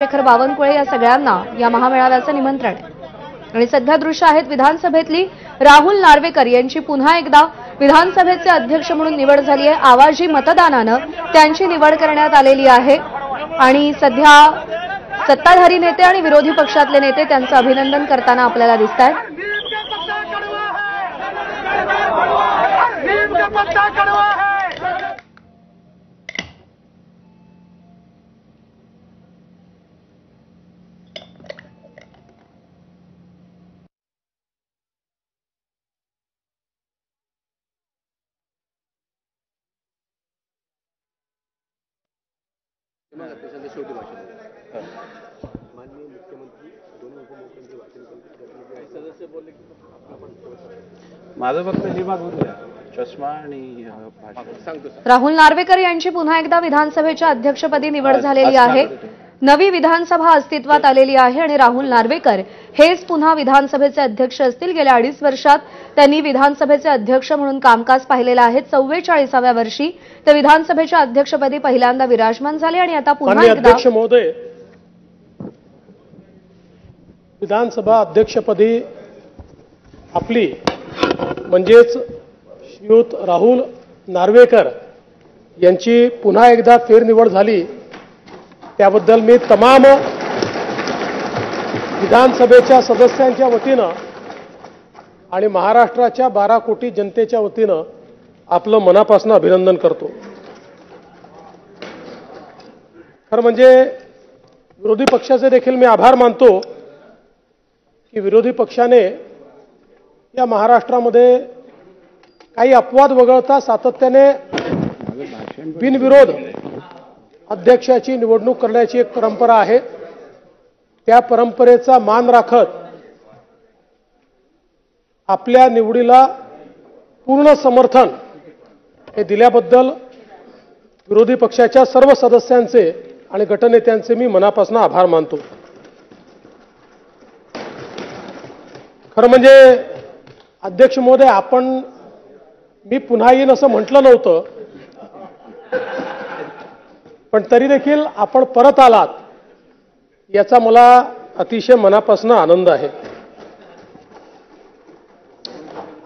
शेखर बावनकुळे या सगळ्यांना या महामेळाव्याचं निमंत्रण आहे। आणि सध्या दृश्य आहेत विधानसभेतली राहुल नार्वेकर यांची पुन्हा एकदा विधानसभेचे अध्यक्ष म्हणून निवड झाली आहे। आवाजी मतदानानं त्यांची निवड करण्यात आलेली आहे आणि सध्या सत्ताधारी नेते आणि विरोधी पक्षातले नेते त्यांचं अभिनंदन करताना आपल्याला दिसतात। माननीय मुख्यमंत्री दोन्ही उपमुख्यमंत्री भाषण सदस्य बोलले माझं फक्त हे भाग होतं चष्मा आणि सांगतो। राहुल नार्वेकर यांची पुन्हा एकदा विधानसभेच्या अध्यक्षपदी निवड झालेली आहे। नवी विधानसभा अस्तित्वात आलेली आहे आणि राहुल नार्वेकर हेच पुन्हा विधानसभेचे अध्यक्ष असतील। गेल्या 2.5 वर्षात त्यांनी विधानसभेचे अध्यक्ष म्हणून कामकाज पाहिलेलं आहे। 44व्या वर्षी ते विधानसभेच्या अध्यक्षपदी पहिल्यांदा विराजमान झाले आणि आता पुन्हा एकदा अध्यक्ष महोदय विधानसभा अध्यक्षपदी आपली म्हणजेच श्रीयुत राहुल नार्वेकर यांची पुन्हा एकदा फेरनिवड झाली त्याबद्दल मी तमाम विधानसभेच्या सदस्यांच्या वतीनं आणि महाराष्ट्राच्या 12 कोटी जनतेच्या वतीनं आपलं मनापासून अभिनंदन करतो। खरं म्हणजे विरोधी पक्षाचे देखील मी आभार मानतो की विरोधी पक्षाने या महाराष्ट्रामध्ये काही अपवाद वगळता सातत्याने बिनविरोध अध्यक्षाची निवडणूक करण्याची एक परंपरा आहे। त्या परंपरेचा मान राखत आपल्या निवडीला पूर्ण समर्थन हे दिल्याबद्दल विरोधी पक्षाच्या सर्व सदस्यांचे आणि गटनेत्यांचे मी मनापासून आभार मानतो। खरं म्हणजे अध्यक्ष महोदय मी पुन्हा येईन असं म्हटलं नव्हतं, पण तरी देखील आपण परत आलात याचा मला अतिशय मनापासून आनंद आहे।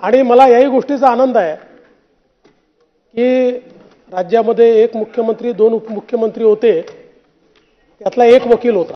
आणि मला याही गोष्टीचा आनंद आहे की राज्यामध्ये एक मुख्यमंत्री 2 उपमुख्यमंत्री होते, त्यातला एक वकील होता।